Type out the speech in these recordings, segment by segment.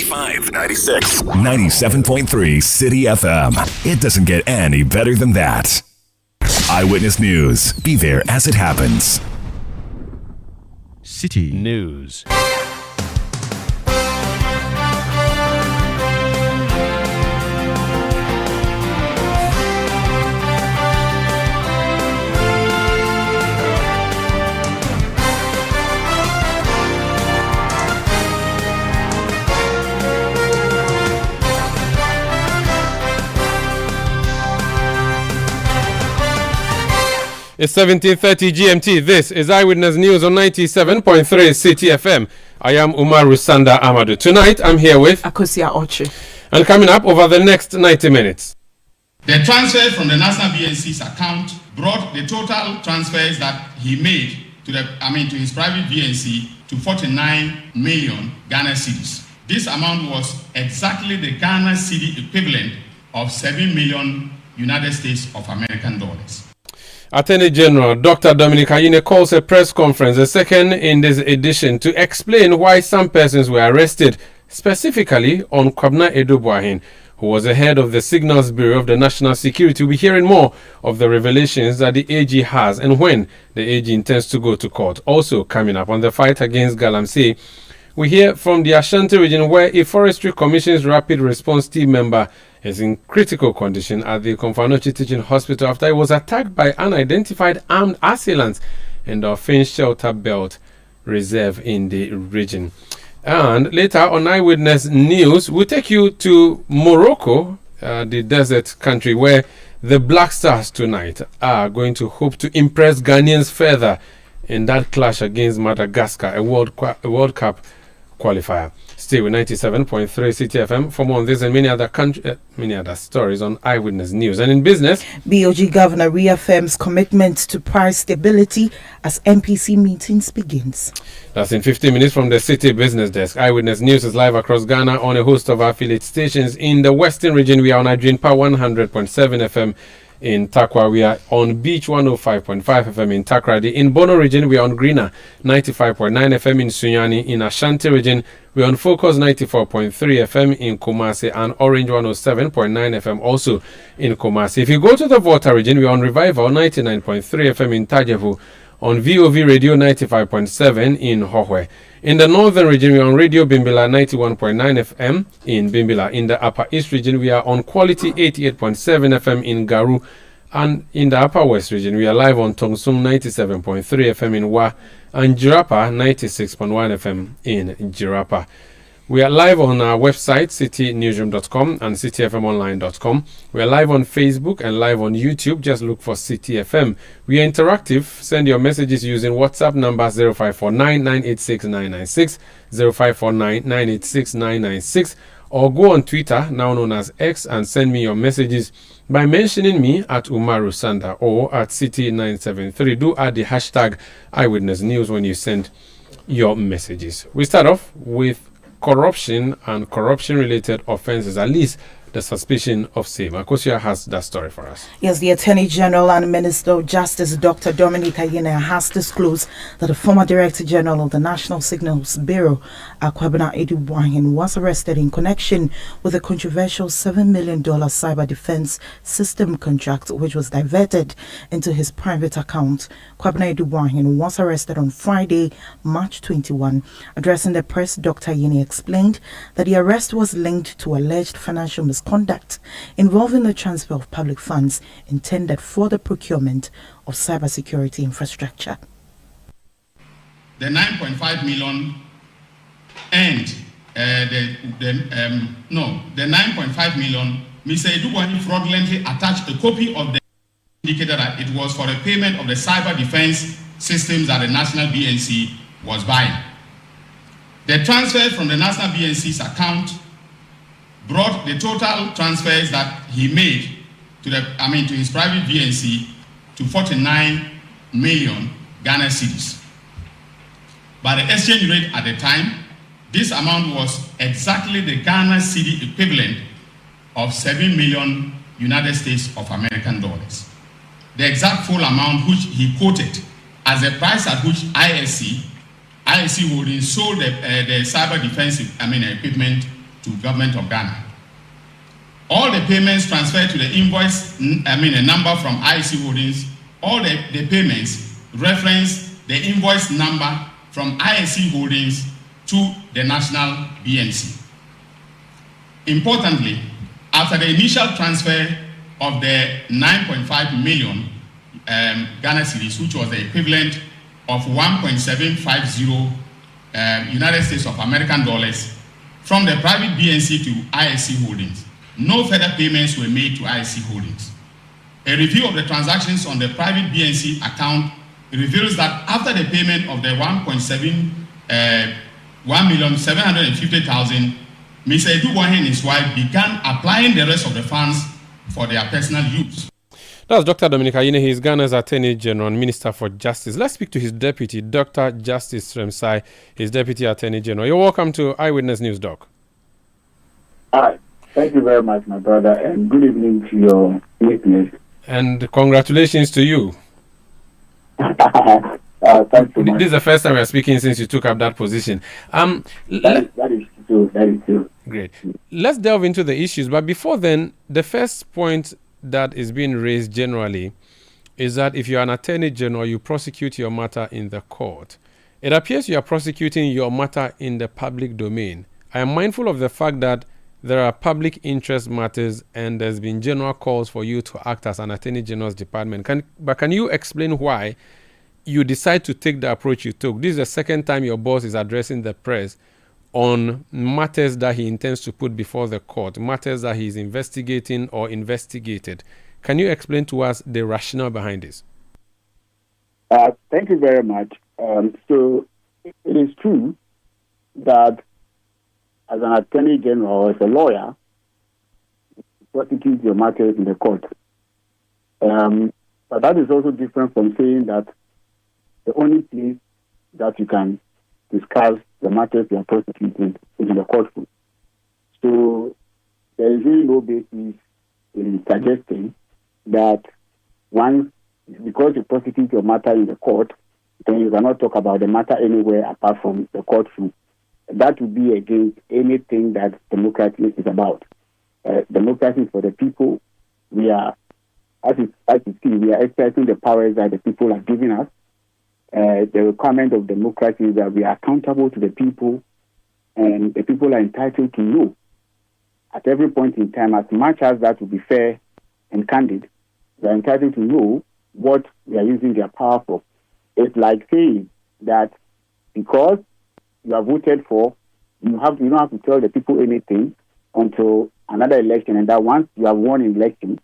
95, 96, 97.3 Citi FM. It doesn't get any better than that. Eyewitness News. Be there as it happens. Citi News. It's 17:30 GMT. This is Eyewitness News on 97.3 Citi FM. I am Umaru Sanda Amadou. Tonight, I'm here with Akosia Ochi. And coming up over the next 90 minutes. The transfer from the National BNC's account brought the total transfers that he made to his private BNC to 49 million Ghana cedis. This amount was exactly the Ghana cedi equivalent of 7 million United States of American dollars. Attorney General Dr. Dominic Ayine calls a press conference, the second in this edition, to explain why some persons were arrested, specifically on Kwabena Edo-Boahen, who was the head of the Signals Bureau of the National Security. We'll be hearing more of the revelations that the AG has and when the AG intends to go to court. Also coming up on the fight against Galamsey, we hear from the Ashanti region where a Forestry Commission's Rapid Response Team member is in critical condition at the Komfanochi Teaching Hospital after he was attacked by unidentified armed assailants in the Finch Shelter Belt Reserve in the region. And later on Eyewitness News, we'll take you to Morocco, the desert country, where the Black Stars tonight are going to hope to impress Ghanaians further in that clash against Madagascar, a World Cup qualifier. Stay with 97.3 Citi FM for more on this and many other stories on Eyewitness News. And in business, BOG Governor reaffirms commitment to price stability as MPC meetings begins. That's in 15 minutes from the Citi Business Desk. Eyewitness News is live across Ghana on a host of affiliate stations. In the Western region, we are on Adrian Power 100.7 FM. In Takwa, we are on Beach 105.5 FM in Takrady. In Bono region, we are on Greener 95.9 FM in Sunyani. In Ashanti region, we are on Focus 94.3 FM in Kumasi and Orange 107.9 FM also in Kumasi. If you go to the Volta region, we are on Revival 99.3 FM in Tajevu, on VOV Radio 95.7 in Hohwe. In the northern region, we are on Radio Bimbila 91.9 FM in Bimbila. In the upper east region, we are on Quality 88.7 FM in Garu. And in the upper west region, we are live on Tongsung 97.3 FM in Wa and Jirapa 96.1 FM in Jirapa. We are live on our website, citinewsroom.com and citifmonline.com. We are live on Facebook and live on YouTube. Just look for Citi FM. We are interactive. Send your messages using WhatsApp number 0549 986 996, 0549 986 996, or go on Twitter, now known as X, and send me your messages by mentioning me at Umaru Sanda or at Citi973. Do add the hashtag Eyewitness News when you send your messages. We start off with corruption and corruption-related offences, at least the suspicion of same. Akosia has that story for us. Yes, the Attorney General and Minister of Justice, Dr. Dominic Ayine, has disclosed that the former Director General of the National Signals Bureau, Kwabena Edo-Boahen, was arrested in connection with a controversial $7 million cyber defense system contract, which was diverted into his private account. Kwabena Edo-Boahen was arrested on Friday, March 21. Addressing the press, Dr. Ayine explained that the arrest was linked to alleged financial misconduct involving the transfer of public funds intended for the procurement of cybersecurity infrastructure. The 9.5 million and the 9.5 million, Mr. Edo-Boahen fraudulently attached a copy of the indicator that it was for a payment of the cyber defense systems that the National BNC was buying. The transfer from the National BNC's account brought the total transfers that he made to his private BNC to 49 million Ghana cedis. By the exchange rate at the time, this amount was exactly the Ghana cedi equivalent of 7 million United States of American dollars. The exact full amount which he quoted as the price at which ISC Holdings sold the cyber defense equipment to government of Ghana. All the payments transferred to the invoice, a number from IEC Holdings, all the payments reference the invoice number from IEC Holdings to the national BNC. Importantly, after the initial transfer of the 9.5 million Ghana cedis, which was the equivalent of 1.750 United States of American dollars from the private BNC to IEC Holdings, no further payments were made to IEC Holdings. A review of the transactions on the private BNC account reveals that after the payment of the 1,750,000, Mr. Eduboahen and his wife began applying the rest of the funds for their personal use. That's Dr. Dominic Ayine. He is Ghana's Attorney General and Minister for Justice. Let's speak to his deputy, Dr. Justice Remsai, his Deputy Attorney General. You're welcome to Eyewitness News, Doc. Hi. Thank you very much, my brother, and good evening to your listeners. And congratulations to you. Thanks so much. This is the first time we're speaking since you took up that position. That is true. That is true. Great. Let's delve into the issues. But before then, the first point that is being raised generally is that if you're an attorney general, you prosecute your matter in the court. It appears you are prosecuting your matter in the public domain. I am mindful of the fact that there are public interest matters and there's been general calls for you to act as an attorney general's department. Can you explain why you decide to take the approach you took? This is the second time your boss is addressing the press on matters that he intends to put before the court, matters that he's investigating or investigated. Can you explain to us the rationale behind this? Thank you very much. So it is true that as an attorney general or as a lawyer, you prosecute your matters in the court. But that is also different from saying that the only place that you can discuss the matters you are prosecuting is in the courtroom. So there is really no basis in suggesting that once, because you prosecute your matter in the court, then you cannot talk about the matter anywhere apart from the courtroom. That would be against anything that democracy is about. Democracy is for the people. We are, as you see, we are exercising the powers that the people are giving us. The requirement of democracy is that we are accountable to the people, and the people are entitled to know at every point in time, as much as that would be fair and candid, they are entitled to know what we are using their power for. It's like saying that because you are voted for, you don't have to tell the people anything until another election, and that once you have won an election,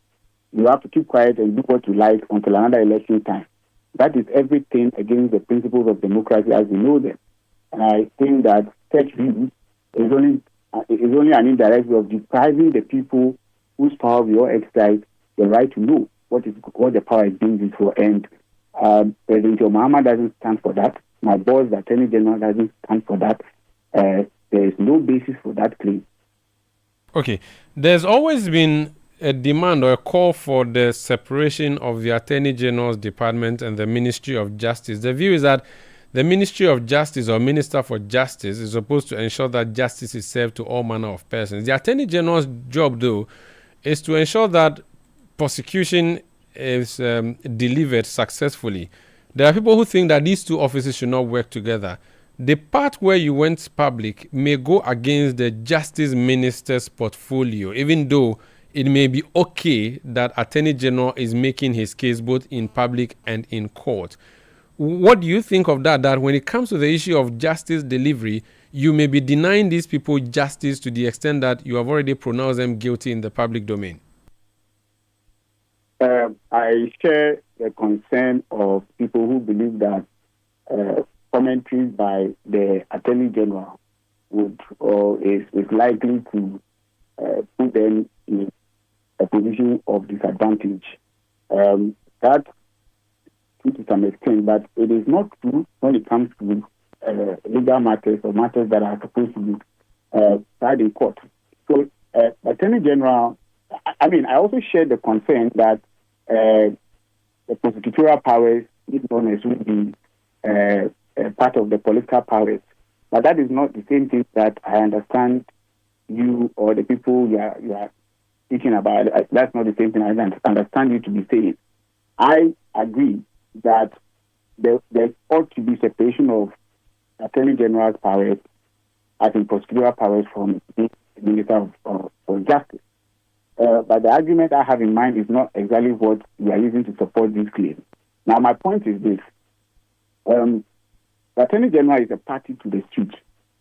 you have to keep quiet and do what you like until another election time. That is everything against the principles of democracy as we know them. And I think that such views is only an indirect way of depriving the people whose power we all exercise the right to know what the power is being used for. And President Obama doesn't stand for that. My boss, the Attorney General, doesn't stand for that. There is no basis for that claim. Okay. There's always been a demand or a call for the separation of the Attorney General's department and the Ministry of Justice. The view is that the Ministry of Justice or Minister for Justice is supposed to ensure that justice is served to all manner of persons. The Attorney General's job, though, is to ensure that prosecution is delivered successfully. There are people who think that these two offices should not work together. The part where you went public may go against the Justice Minister's portfolio, even though it may be okay that Attorney General is making his case both in public and in court. What do you think of that? That when it comes to the issue of justice delivery, you may be denying these people justice to the extent that you have already pronounced them guilty in the public domain? I share the concern of people who believe that commentaries by the Attorney General is likely to put them in a position of disadvantage. That true to some extent, but it is not true when it comes to legal matters or matters that are supposed to be tried in court. So, Attorney General, I also share the concern that the prosecutorial powers need not necessarily be part of the political powers, but that is not the same thing that I understand you or the people you are speaking about. That's not the same thing I understand you to be saying. I agree that there ought to be separation of Attorney General's powers, as in procedural powers, from the Minister of Justice. But the argument I have in mind is not exactly what we are using to support this claim. Now, my point is this. The Attorney General is a party to the suit.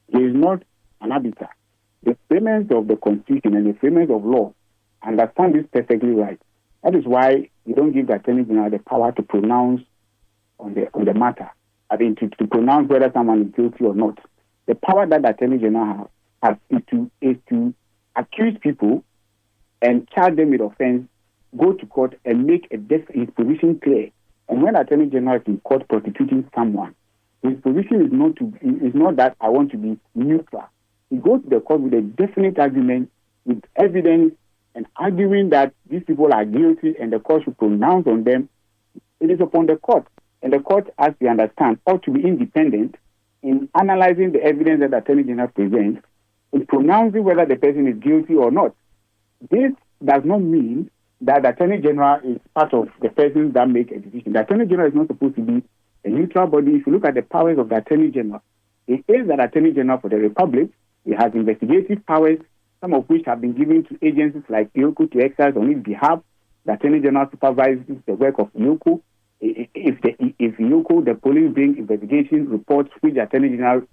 He is not an arbiter. The framers of the Constitution and the framers of law understand this perfectly right. That is why we don't give the Attorney General the power to pronounce on the matter. I mean, to pronounce whether someone is guilty or not. The power that the Attorney General has is to accuse people and charge them with offense, go to court and make his position clear. And when the Attorney General is in court prosecuting someone, his position is not that I want to be neutral. He goes to the court with a definite argument, with evidence, and arguing that these people are guilty and the court should pronounce on them. It is upon the court. And the court, as we understand, ought to be independent in analyzing the evidence that the Attorney General presents, in pronouncing whether the person is guilty or not. This does not mean that the Attorney General is part of the persons that make a decision. The Attorney General is not supposed to be a neutral body. If you look at the powers of the Attorney General, he is an Attorney General for the Republic. He has investigative powers, some of which have been given to agencies like IOCO to exercise on his behalf. The Attorney General supervises the work of IOCO. If IOCO, the police, bring investigation reports which the Attorney General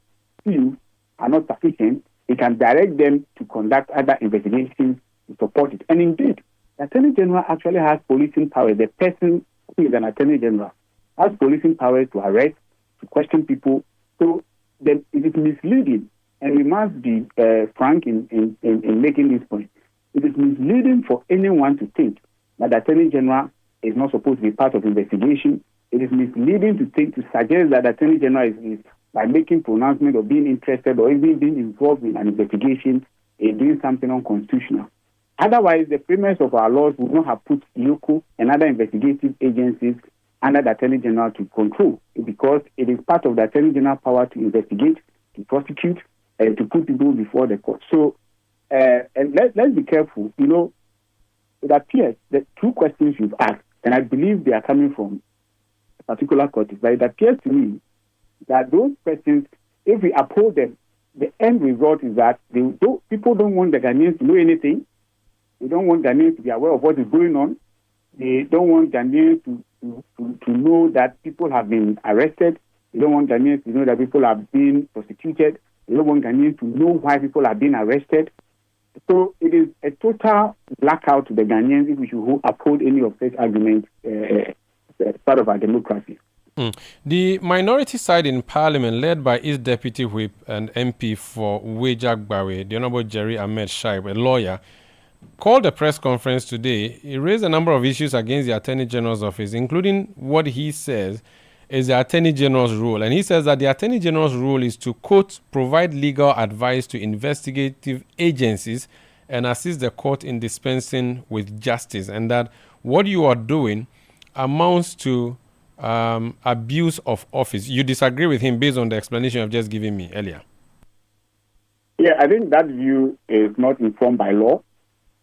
feels are not sufficient, he can direct them to conduct other investigations to support it. And indeed, the Attorney General actually has policing powers. The person who is an Attorney General has policing powers to arrest, to question people. So then it is misleading, and we must be frank in making this point. It is misleading for anyone to think that the Attorney General is not supposed to be part of investigation. It is misleading to suggest that the Attorney General is by making pronouncement or being interested or even being involved in an investigation in doing something unconstitutional. Otherwise, the framers of our laws would not have put IOCO and other investigative agencies under the Attorney General to control, because it is part of the Attorney General power to investigate, to prosecute, and to put people before the court. So, and let's be careful. You know, it appears that two questions you've asked, and I believe they are coming from a particular court, but it appears to me that those questions, if we uphold them, the end result is that people don't want the Ghanaians to know anything. They don't want Ghanaians to be aware of what is going on. They don't want Ghanaians to know that people have been arrested. They don't want Ghanaians to know that people have been prosecuted. They don't want Ghanaians to know why people are being arrested. So it is a total blackout to the Ghanaians if we should uphold any of such arguments as part of our democracy. The minority side in Parliament, led by its Deputy Whip and MP for Wejagbawe, the Honorable Jerry Ahmed Shaib, a lawyer, called a press conference today. He raised a number of issues against the Attorney General's office, including what he says is the Attorney General's role. And he says that the Attorney General's role is to, quote, provide legal advice to investigative agencies and assist the court in dispensing with justice, and that what you are doing amounts to abuse of office. You disagree with him based on the explanation you've just given me earlier? Yeah, I think that view is not informed by law.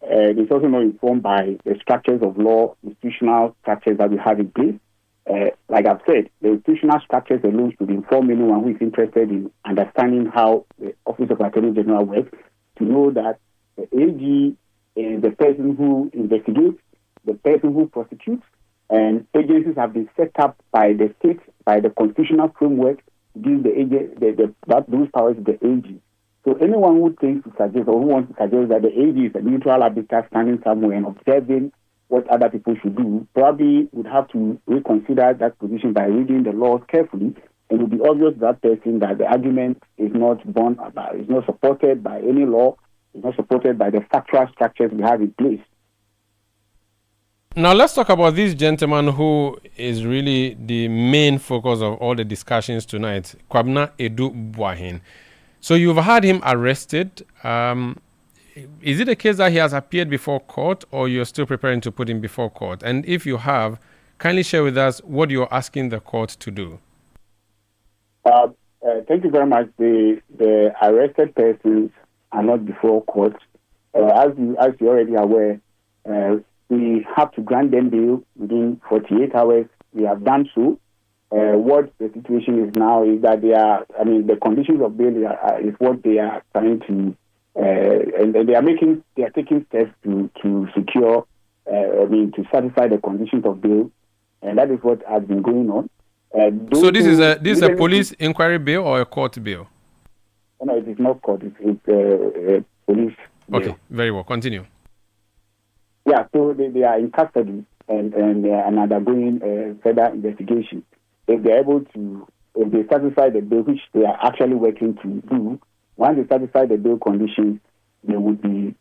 It's also not informed by the structures of law, institutional structures that we have in place. Like I've said, the institutional structures alone should inform anyone who is interested in understanding how the Office of Attorney General works, to know that the AG is the person who investigates, the person who prosecutes, and agencies have been set up by the state, by the constitutional framework, to give those powers to the AG. So anyone who thinks to suggest or who wants to suggest that the AG is a neutral arbiter standing somewhere and observing what other people should do probably would have to reconsider that position by reading the laws carefully. It will be obvious to that person that the argument is not borne about, is not supported by any law, is not supported by the factual structures we have in place. Now let's talk about this gentleman who is really the main focus of all the discussions tonight, Kwabena Edu Buahin. So you've had him arrested. Is it a case that he has appeared before court, or you're still preparing to put him before court? And if you have, kindly share with us what you're asking the court to do. Thank you very much. The arrested persons are not before court, as you're already aware, we have to grant them bail within 48 hours. We have done so. What the situation is now is that the conditions of bail is what they are trying to, and they are taking steps to secure, to satisfy the conditions of bail, and that is what has been going on. So this is a police inquiry bail or a court bail? No, it is not court. It's police bail. Okay, very well. Continue. Yeah, so they are in custody and undergoing further investigation. If they're able to, if they satisfy the bail, which they are actually working to do, once they satisfy the bail conditions, they would be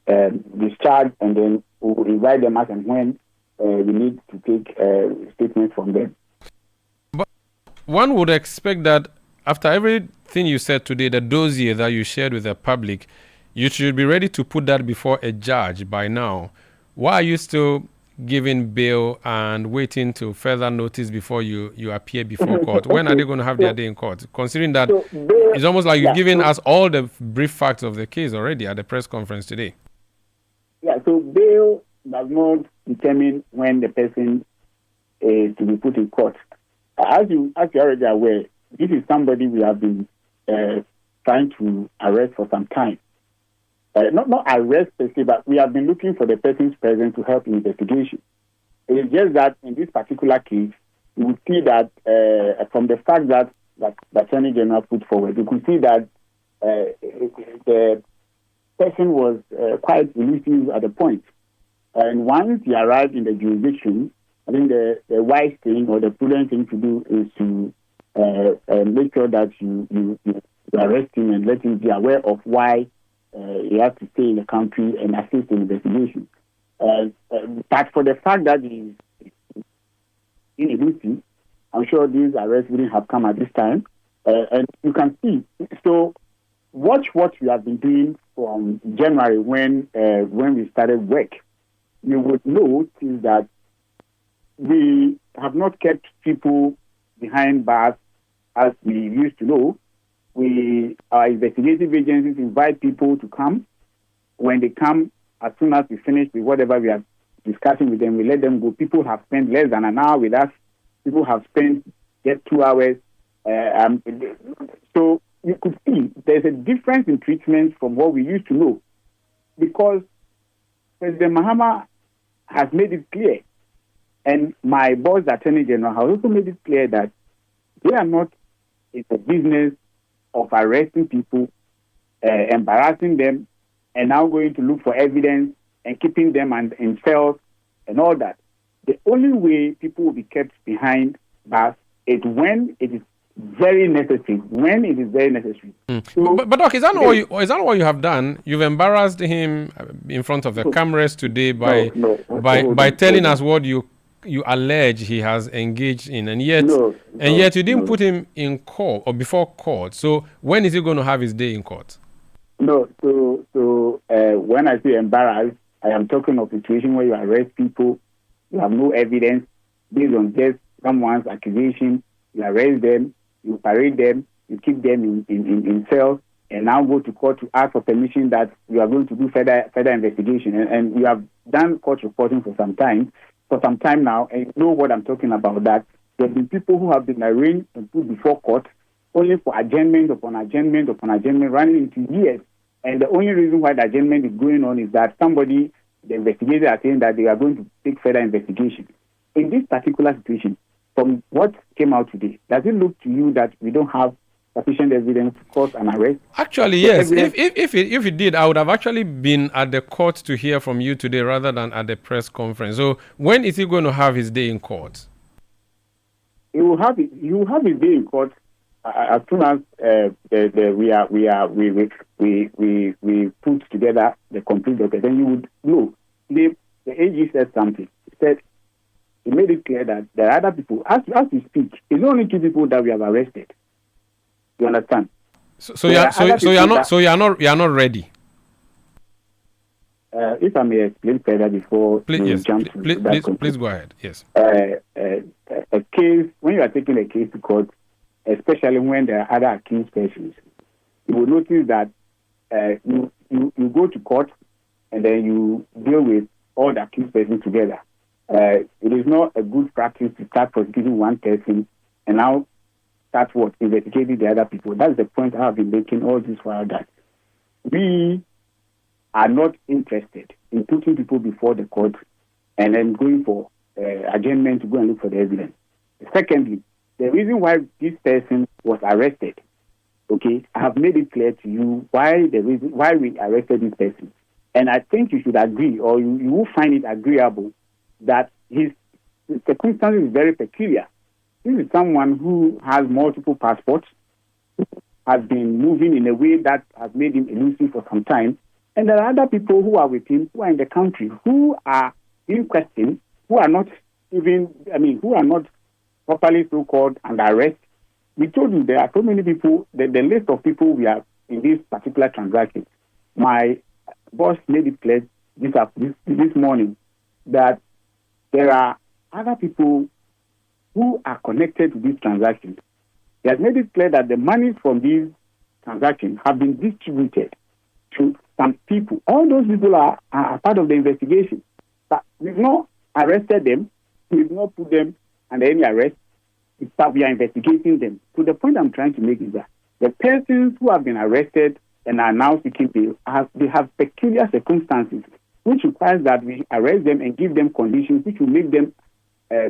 discharged, and then we will invite them as and when we need to take statements from them. But one would expect that after everything you said today, the dossier that you shared with the public, you should be ready to put that before a judge by now. Why are you still giving bail and waiting to further notice before you appear before court? When are they going to have their day in court? Considering that it's almost like you've given us all the brief facts of the case already at the press conference today. Yeah, so bail does not determine when the person is to be put in court. As you're already aware, this is somebody we have been trying to arrest for some time. Not arrest per se, but we have been looking for the person's presence to help in investigation. It is just that in this particular case, you would see that from the fact that the Attorney General put forward, you could see that the person was quite elusive at the point. And once he arrived in the jurisdiction, I think the wise thing or the prudent thing to do is to make sure that you arrest him and let him be aware of why he has to stay in the country and assist in investigation. But for the fact that he is elusive, I'm sure these arrests wouldn't have come at this time. And you can see. So watch what we have been doing from January when we started work. You would notice that we have not kept people behind bars as we used to know. Our investigative agencies invite people to come. When they come, as soon as we finish with whatever we are discussing with them, we let them go. People have spent less than an hour with us. People have spent just 2 hours. So you could see there's a difference in treatment from what we used to know, because President Mahama has made it clear, and my boss, the Attorney General, has also made it clear that they are not in the business of arresting people, embarrassing them, and now going to look for evidence and keeping them in cells and all that. The only way people will be kept behind bars is when it is very necessary. When it is very necessary. So, but Doc, is that not what you have done? You've embarrassed him in front of the cameras today by telling us what you allege he has engaged in, and yet you didn't put him in court or before court. So when is he going to have his day in court? No, so when I say embarrassed, I am talking of a situation where you arrest people, you have no evidence based on just someone's accusation. You arrest them, you parade them, you keep them in cells, and now go to court to ask for permission that you are going to do further investigation. And you have done court reporting for some time now, and you know what I'm talking about. That there have been people who have been arraigned and put before court only for adjournment upon adjournment upon adjournment, running into years. And the only reason why the adjournment is going on is that the investigators are saying that they are going to take further investigation. In this particular situation, from what came out today, does it look to you that we don't have sufficient evidence to cause an arrest? Actually, yes. If it did, I would have actually been at the court to hear from you today rather than at the press conference. So when is he going to have his day in court? He will have his day in court as soon as we put together the complete document. Then you would know. The AG said something. He made it clear that there are other people. As we speak, it's only 2 people that we have arrested. You understand? So you are not ready. If I may explain further before please go ahead. Yes. A case, when you are taking a case to court, especially when there are other accused persons, you will notice that you go to court and then you deal with all the accused persons together. It is not a good practice to start prosecuting one person and now start investigating the other people. That's the point I have been making all this while, that we are not interested in putting people before the court and then going for adjournment to go and look for the evidence. Secondly, the reason why this person was arrested, okay, I have made it clear to you why we arrested this person. And I think you should agree, or you will find it agreeable, that his circumstances is very peculiar. This is someone who has multiple passports, has been moving in a way that has made him elusive for some time. And there are other people who are with him, who are in the country, who are in question, who are not properly so-called under arrest. We told you there are so many people, the list of people we have in this particular transaction. My boss made it clear this morning that there are other people who are connected to this transaction. He has made it clear that the money from these transactions have been distributed to some people. All those people are part of the investigation. But we've not arrested them. We've not put them under any arrest. But we are investigating them. So the point I'm trying to make is that the persons who have been arrested and are now seeking bail, they have peculiar circumstances, which requires that we arrest them and give them conditions which will make them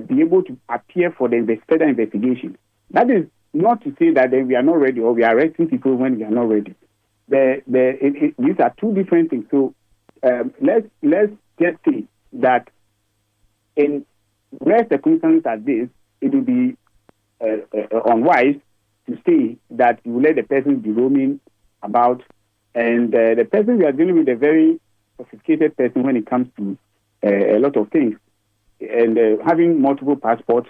be able to appear for the further investigation. That is not to say that we are not ready or we are arresting people when we are not ready. These are two different things. So let's just say that in rare circumstances like this, it will be unwise to say that you let the person be roaming about, and the person we are dealing with, a very sophisticated person when it comes to a lot of things, and having multiple passports,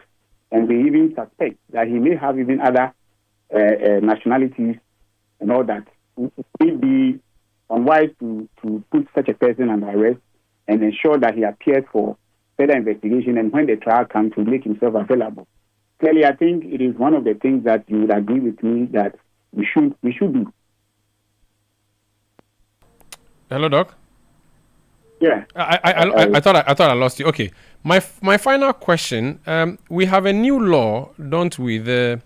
and we even suspect that he may have even other nationalities and all that. It will be unwise to put such a person under arrest and ensure that he appears for further investigation, and when the trial comes, to make himself available. Clearly, I think it is one of the things that you would agree with me that we should do. Hello, Doc. Yeah. I thought I lost you. Okay. My final question. We have a new law, don't we? I'm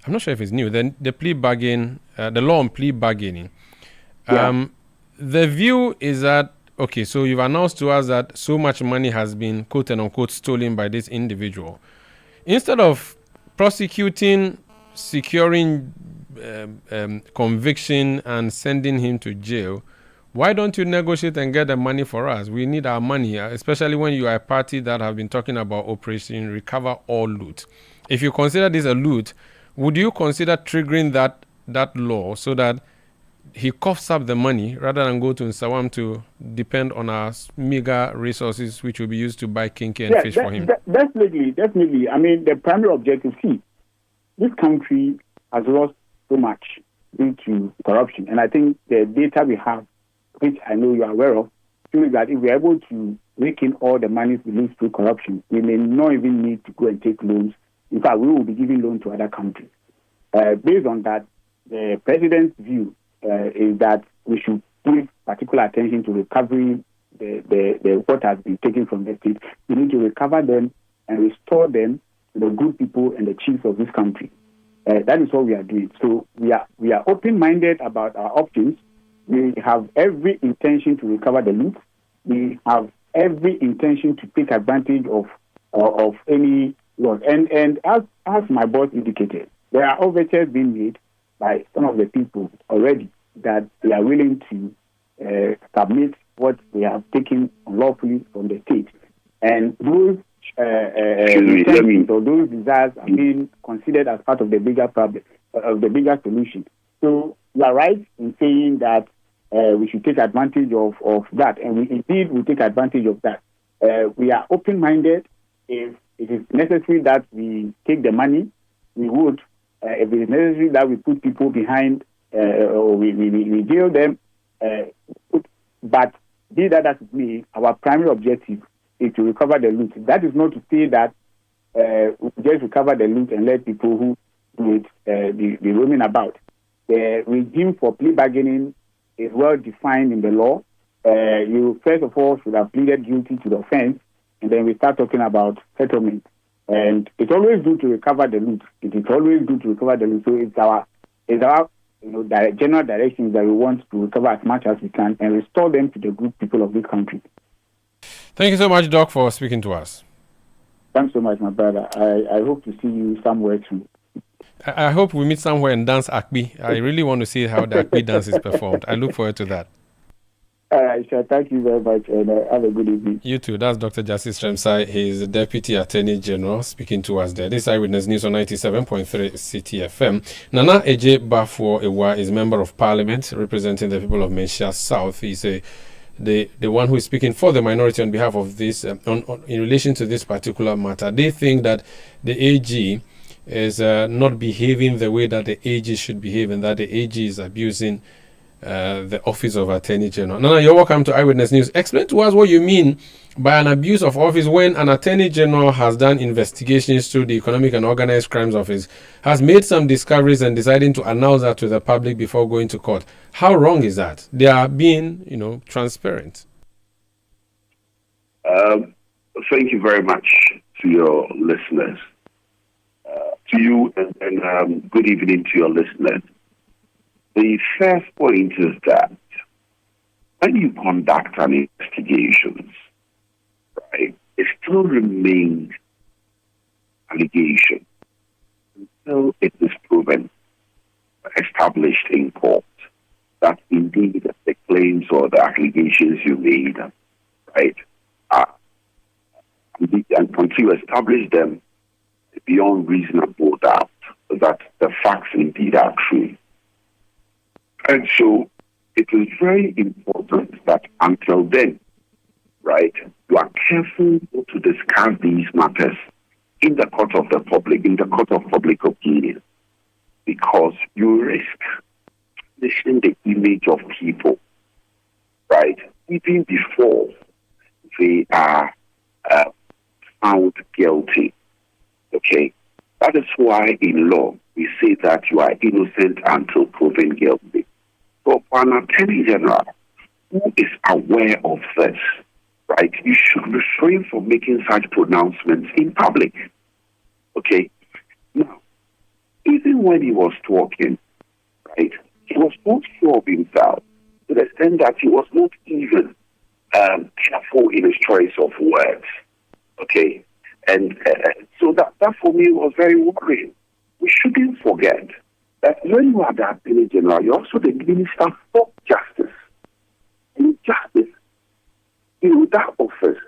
not sure if it's new. The plea bargain, the law on plea bargaining. The view is that, okay, so you've announced to us that so much money has been, quote and unquote, stolen by this individual. Instead of prosecuting, securing conviction and sending him to jail, why don't you negotiate and get the money for us? We need our money, especially when you are a party that have been talking about Operation Recover All Loot. If you consider this a loot, would you consider triggering that law so that he coughs up the money rather than go to Nsawam to depend on our meager resources, which will be used to buy kinky and fish for him? Definitely. I mean, the primary objective, this country has lost so much due to corruption. And I think the data we have, which I know you are aware of, shows that if we are able to rake in all the monies we lose through corruption, we may not even need to go and take loans. In fact, we will be giving loans to other countries. Based on that, the president's view is that we should give particular attention to recovering the what has been taken from the state. We need to recover them and restore them to the good people and the chiefs of this country. That is what we are doing. So we are open-minded about our options. We have every intention to recover the loot. We have every intention to take advantage of any loss. And as my boss indicated, there are overtures being made by some of the people already that they are willing to submit what they have taken unlawfully from the state. And those or those desires are being considered as part of the bigger problem, of the bigger solution. So you are right in saying that we should take advantage of that, and we will take advantage of that. We are open-minded. If it is necessary that we take the money, we would. If it is necessary that we put people behind or we jail them, but be that as it may, our primary objective is to recover the loot. That is not to say that we just recover the loot and let people who do it be roaming about. The regime for plea bargaining is well defined in the law. you first of all should have pleaded guilty to the offense, and then we start talking about settlement. And it's always good to recover the loot. It is always good to recover the loot. So it's our general directions that we want to recover as much as we can and restore them to the good people of this country. Thank you so much, Doc, for speaking to us. Thanks so much, my brother. I hope to see you somewhere soon. I hope we meet somewhere and dance Akbi. I really want to see how the Akbi dance is performed. I look forward to that. All right, sure. Thank you very much, and have a good evening. You too. That's Dr. Justice Tremsai. He's the Deputy Attorney General speaking to us there. This is Eyewitness News on 97.3 Citi FM. Nana Eje Bafo Ewa is Member of Parliament representing the people of Menchia South. He's the one who is speaking for the minority on behalf of this, in relation to this particular matter. They think that the AG is not behaving the way that the AG should behave, and that the AG is abusing the Office of Attorney General. Nana, you're welcome to Eyewitness News. Explain to us what you mean by an abuse of office when an Attorney General has done investigations through the Economic and Organized Crimes Office, has made some discoveries and deciding to announce that to the public before going to court. How wrong is that? They are being, transparent. Thank you very much to your listeners. To you and good evening to your listeners. The first point is that when you conduct an investigation, right, it still remains allegation until it is proven, established in court, that indeed the claims or the allegations you made, right, and until you establish them beyond reasonable doubt that the facts indeed are true. And so it is very important that until then, right, you are careful to discuss these matters in the court of the public, in the court of public opinion, because you risk tarnishing the image of people, right, even before they are found guilty. Okay? That is why in law we say that you are innocent until proven guilty. So for an Attorney General who is aware of this, right, you should refrain from making such pronouncements in public. Okay? Now, even when he was talking, right, he was not sure of himself to the extent that he was not even careful in his choice of words. Okay? And so that for me was very worrying. We shouldn't forget that when you are the Attorney General, you're also the Minister for Justice. And justice, that office,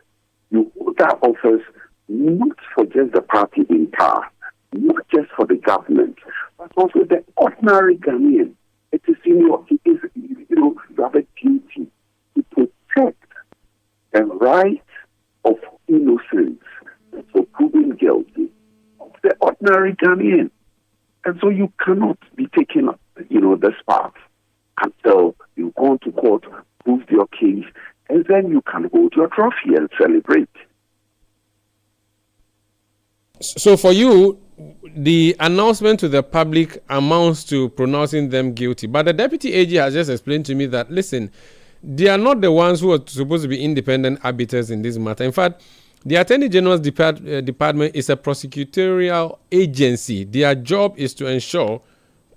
you hold that office not for just the party in power, not just for the government, but also the ordinary Ghanaian. It is you have a duty to protect the right of innocence for proving guilty of the ordinary Ghanaian. And so you cannot be taking, this path until you go to court, prove your case, and then you can hold your trophy and celebrate. So for you, the announcement to the public amounts to pronouncing them guilty. But the Deputy AG has just explained to me that, listen, they are not the ones who are supposed to be independent arbiters in this matter. In fact, the Attorney General's department is a prosecutorial agency. Their job is to ensure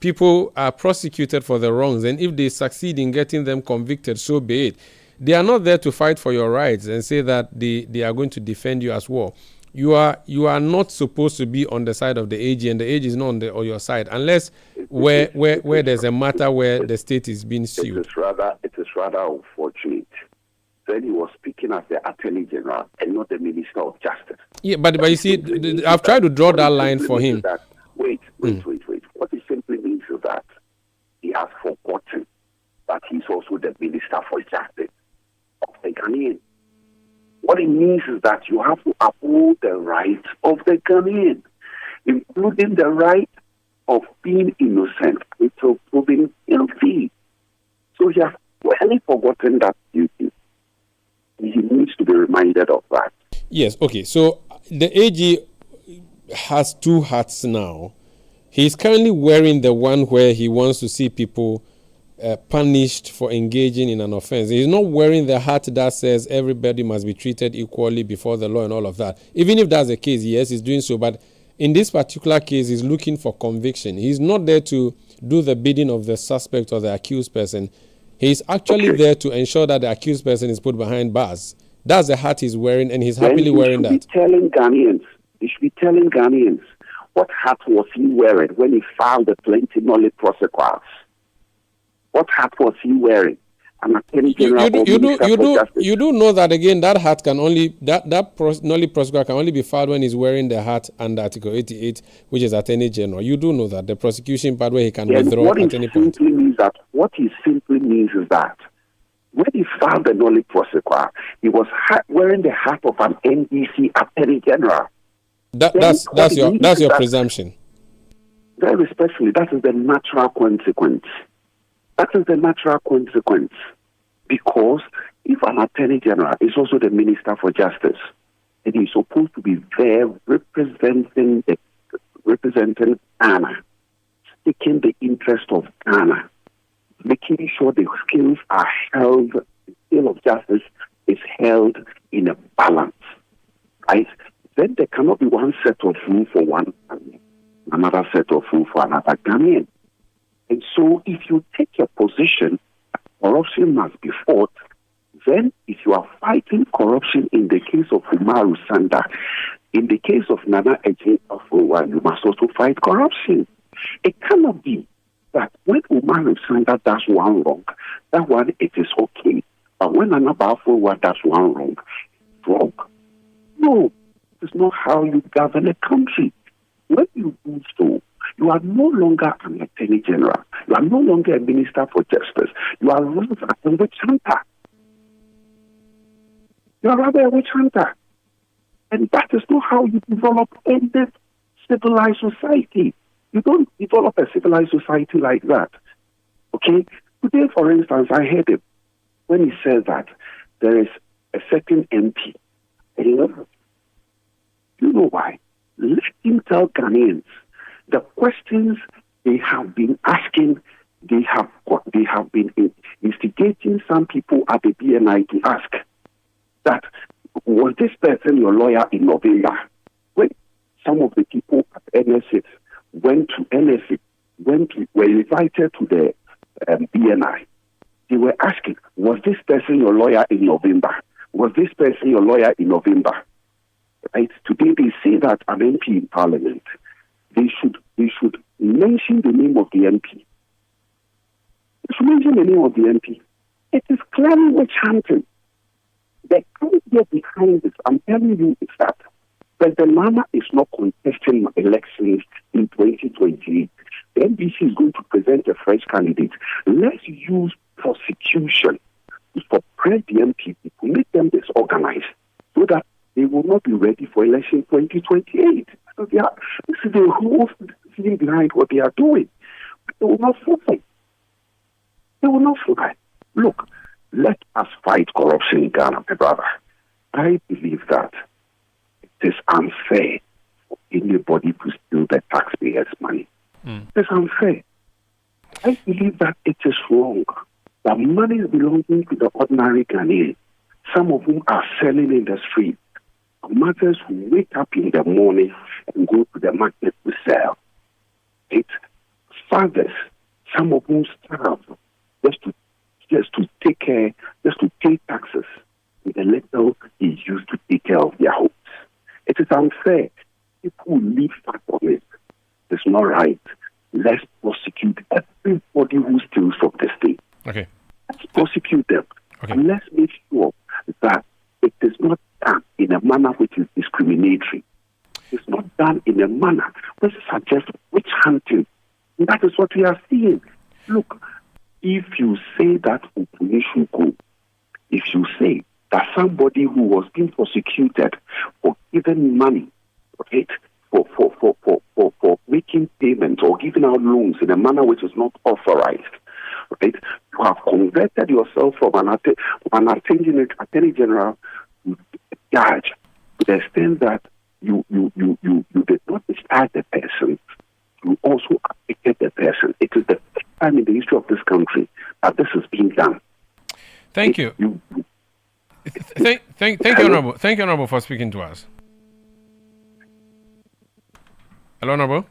people are prosecuted for the wrongs, and if they succeed in getting them convicted, so be it. They are not there to fight for your rights and say that they are going to defend you as well. You are not supposed to be on the side of the AG, and the AG is not on your side unless where there's a matter where the state is being sued. It is rather unfortunate. Then he was speaking as the Attorney General and not the Minister of Justice. Yeah, but you see, I've tried to draw that line for him. Wait. What it simply means is that he has forgotten that he's also the Minister for Justice of the Ghanaian. What it means is that you have to uphold the rights of the Ghanaian, including the right of being innocent until proven guilty. So he has really forgotten that duty. He needs to be reminded of that. Yes, okay. So the AG has two hats now. He's currently wearing the one where he wants to see people punished for engaging in an offense. He's not wearing the hat that says everybody must be treated equally before the law and all of that. Even if that's the case, yes, he's doing so. But in this particular case, he's looking for conviction. He's not there to do the bidding of the suspect or the accused person. He's actually there to ensure that the accused person is put behind bars. That's the hat he's wearing, and he's happily wearing that. He should be telling Ghanaians what hat was he wearing when he filed the plenty nollie prosequi. What hat was he wearing? You do know that again. That hat can only nollie prosequi can only be filed when he's wearing the hat under Article 88, which is Attorney General. You do know that the prosecution part where he can withdraw at any point. What he simply means is that when he filed the nollie prosequi, he was wearing the hat of an NDC Attorney General. That's your presumption. Very respectfully, that is the natural consequence. That is the natural consequence. Because if an Attorney General is also the Minister for Justice, and he's supposed to be there representing Ghana, taking the interest of Ghana, making sure the scales are held, the scale of justice is held in a balance, right? Then there cannot be one set of rule for one and another set of rule for another Ghanaian. And so if you take a position, corruption must be fought, then if you are fighting corruption in the case of Umaru Sanda, in the case of Nana Ejiofor, you must also fight corruption. It cannot be that when Umaru Sanda does one wrong, that one it is okay. But when Nana Ejiofor does one wrong, it's wrong. No, it's not how you govern a country. When you do so, you are no longer an Attorney General. You are no longer a Minister for Justice. You are rather a witch hunter. You are rather a witch hunter. And that is not how you develop any civilized society. You don't develop a civilized society like that. Okay? Today, for instance, I heard him when he said that there is a certain MP. You know why? Let him tell Ghanaians the questions they have been asking, they have been instigating some people at the BNI to ask that, was this person your lawyer in November? When some of the people at NSA were invited to the BNI, they were asking, was this person your lawyer in November? Was this person your lawyer in November? Right? Today they say that an MP in Parliament, they should mention the name of the MP. They should mention the name of the MP. It is clearly witch hunting. The idea behind this, I'm telling you, is that President Nana is not contesting elections in 2028. The NDC is going to present a fresh candidate. Let's use prosecution to suppress the MP, to make them disorganized, so that they will not be ready for election 2028. So this is the whole thing behind what they are doing. They will not fly. They will not fly. Look, let us fight corruption in Ghana, my brother. I believe that it is unfair for anybody to steal the taxpayers' money. It is unfair. I believe that it is wrong. That money is belonging to the ordinary Ghanaian, some of whom are selling in the street. Mothers who wake up in the morning and go to the market to sell. It's fathers, some of whom starve just to pay taxes with the little they used to take care of their homes. It is unfair. People live far from it. It's not right. Let's prosecute everybody who steals from the state. Okay. Let's prosecute them. Okay. And let's make sure that it is not done in a manner which is discriminatory. It's not done in a manner which suggests witch hunting. And that is what we are seeing. Look, if you say that Upuni should go, if you say that somebody who was being prosecuted for giving money, right, for making payments or giving out loans in a manner which is not authorized, right, you have converted yourself from an attorney general to a judge to the extent that you did not discharge the person, you also affected the person. It is the first time in the history of this country that this is being done. Thank you. Thank you, Honorable. Thank you, Honorable, for speaking to us. Hello, Honorable.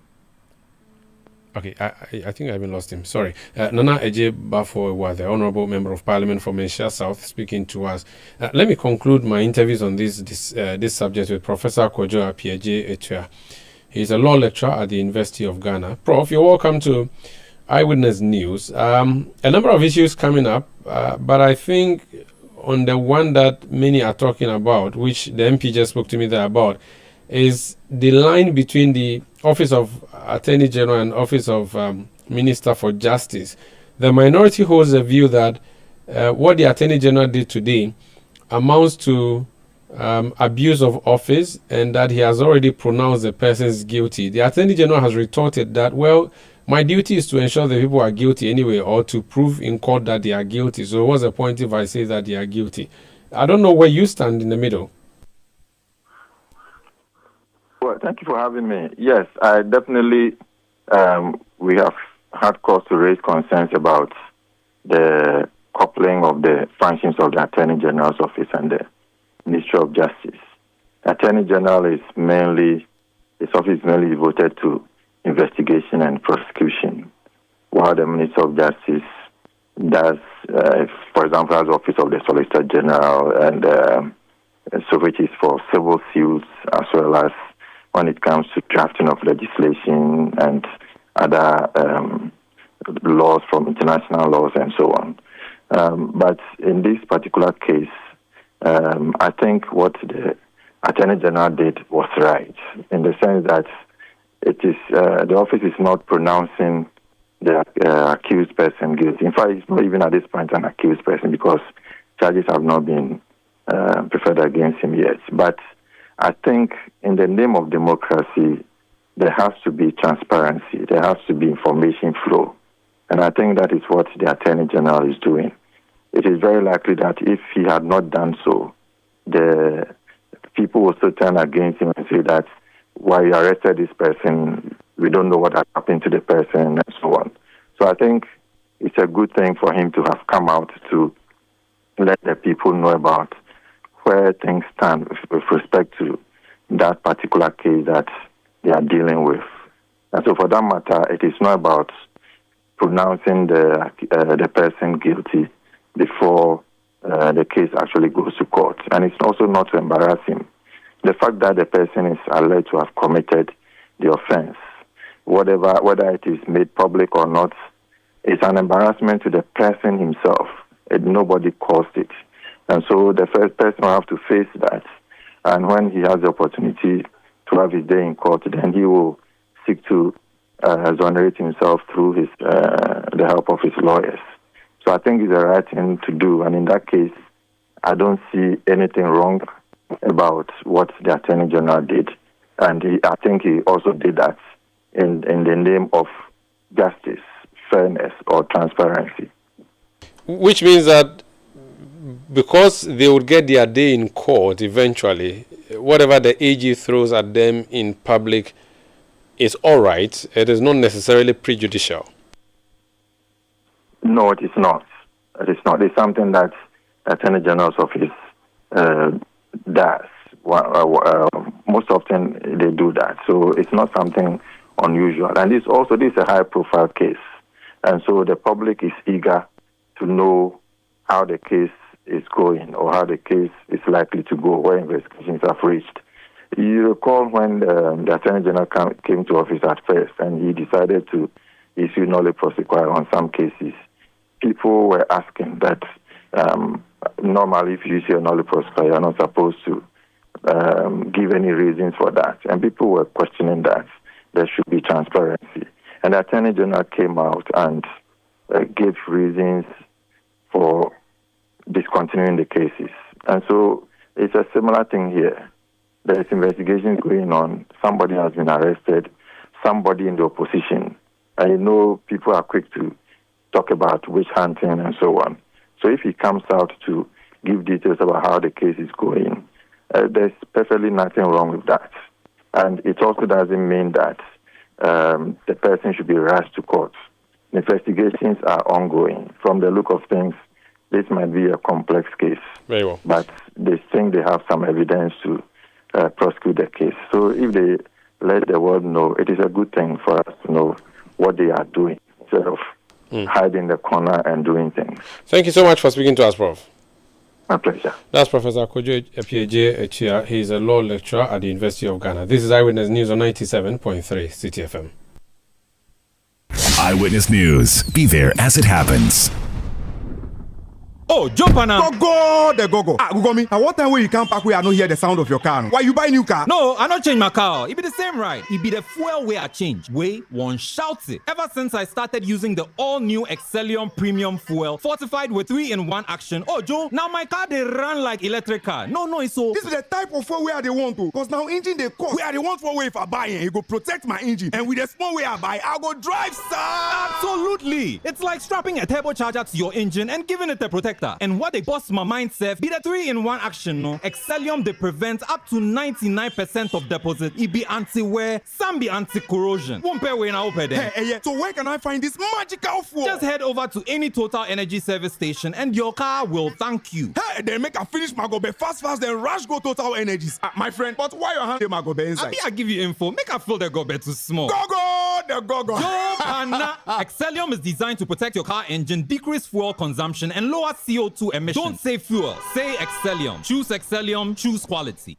Okay, I think I even lost him. Sorry. Nana Eje Bafo was the Honorable Member of Parliament from Asia South speaking to us. Let me conclude my interviews on this subject with Professor Kojo Apieje Etua. He's a law lecturer at the University of Ghana. Prof, you're welcome to Eyewitness News. A number of issues coming up, but I think on the one that many are talking about, which the MP just spoke to me there about, is the line between the Office of Attorney General and Office of Minister for Justice. The minority holds the view that what the Attorney General did today amounts to abuse of office, and that he has already pronounced the persons guilty. The Attorney General has retorted that, well, my duty is to ensure that people are guilty anyway, or to prove in court that they are guilty. So what's the point if I say that they are guilty? I don't know where you stand in the middle. Well, thank you for having me. Yes, I definitely, we have had cause to raise concerns about the coupling of the functions of the Attorney General's office and the Ministry of Justice. The Attorney General his office is mainly devoted to investigation and prosecution, while the Minister of Justice does, for example, has the Office of the Solicitor General and so which is for civil suits, as well as when it comes to drafting of legislation and other laws from international laws and so on. But in this particular case, I think what the Attorney General did was right, in the sense that it is the office is not pronouncing the accused person guilty. In fact, it's not even at this point an accused person, because charges have not been preferred against him yet. But I think in the name of democracy, there has to be transparency. There has to be information flow. And I think that is what the Attorney General is doing. It is very likely that if he had not done so, the people will still turn against him and say that, why you arrested this person, we don't know what happened to the person, and so on. So I think it's a good thing for him to have come out to let the people know about where things stand with respect to that particular case that they are dealing with. And so for that matter, it is not about pronouncing the person guilty before the case actually goes to court. And it's also not to embarrass him. The fact that the person is alleged to have committed the offense, whether it is made public or not, is an embarrassment to the person himself. Nobody caused it. And so the first person will have to face that. And when he has the opportunity to have his day in court, then he will seek to exonerate himself through the help of his lawyers. So I think it's the right thing to do. And in that case, I don't see anything wrong about what the Attorney General did. And I think he also did that in the name of justice, fairness, or transparency. Which means that because they would get their day in court eventually, whatever the AG throws at them in public is all right. It is not necessarily prejudicial. No, it is not. It is not. It's something that the Attorney General's office does. Most often they do that. So it's not something unusual. And this is a high-profile case. And so the public is eager to know how the case is going, or how the case is likely to go, where investigations have reached. You recall when the Attorney General came to office at first, and he decided to issue nolle prosequi on some cases. People were asking that normally if you issue a nolle prosequi, you're not supposed to give any reasons for that. And people were questioning that there should be transparency. And the Attorney General came out and gave reasons for discontinuing the cases. And so it's a similar thing here. There's investigations going on. Somebody has been arrested, somebody in the opposition. And you know people are quick to talk about witch hunting and so on. So if he comes out to give details about how the case is going, there's perfectly nothing wrong with that. And it also doesn't mean that the person should be rushed to court. Investigations are ongoing. From the look of things, this might be a complex case. Very well. But they think they have some evidence to prosecute the case. So if they let the world know, it is a good thing for us to know what they are doing instead of hiding in the corner and doing things. Thank you so much for speaking to us, Prof. My pleasure. That's Professor Kojo Epiaje Echia. He is a law lecturer at the University of Ghana. This is Eyewitness News on 97.3 Citi FM. Eyewitness News. Be there as it happens. Oh, jump on now. Go. Google me. At what time will you come back where I don't hear the sound of your car? Why you buy new car? No, I don't change my car. It be the same ride. It be the fuel way I change. Way one shouts it. Ever since I started using the all-new Excellium Premium Fuel, fortified with 3-in-1 action. Oh, Joe, now my car they run like electric car. No, it's so. This is the type of fuel where they want to. Because now engine they cost. Where they want for way if I buy it, it go protect my engine. And with the small way I buy, I'll go drive, sir. Absolutely. It's like strapping a turbocharger to your engine and giving it a protector. And what they bust my mind said, be the 3-in-1 action, no? Excellium, they prevent up to 99% of deposit. It be anti-wear, some be anti-corrosion. Won't pay when I open there. Hey, so where can I find this magical fuel? Just head over to any Total Energy service station and your car will thank you. Hey, then make a finish my gobe fast, then rush go Total Energies. My friend, but why your hand my gobe inside? I give you info. Make a feel the gobe too small. The go. Excellium is designed to protect your car engine, decrease fuel consumption, and lower CO2 emissions. Don't say fuel, say Excellium. Choose Excellium, choose quality.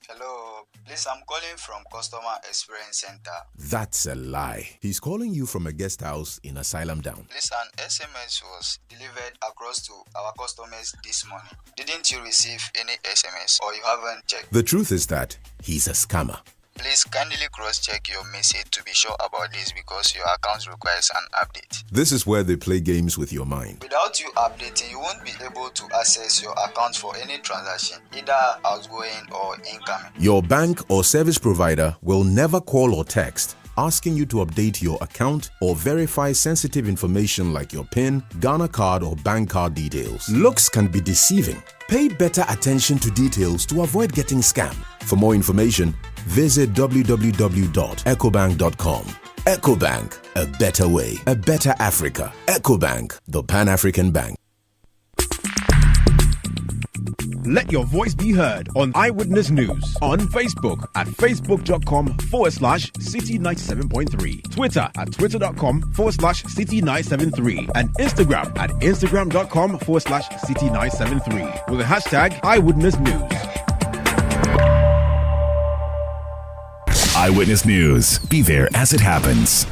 Hello, please, I'm calling from Customer Experience Center. That's a lie. He's calling you from a guest house in Asylum Down. Please, an SMS was delivered across to our customers this morning. Didn't you receive any SMS or you haven't checked? The truth is that he's a scammer. Please kindly cross-check your message to be sure about this because your account requires an update. This is where they play games with your mind. Without you updating, you won't be able to access your account for any transaction, either outgoing or incoming. Your bank or service provider will never call or text asking you to update your account or verify sensitive information like your PIN, Ghana card or bank card details. Looks can be deceiving. Pay better attention to details to avoid getting scammed. For more information, visit www.ecobank.com. Ecobank, a better way, a better Africa. Ecobank, the Pan-African Bank. Let your voice be heard on Eyewitness News on Facebook at facebook.com/Citi97.3, Twitter at twitter.com/Citi973, and Instagram at instagram.com/Citi973 with the hashtag Eyewitness News. Eyewitness News. Be there as it happens.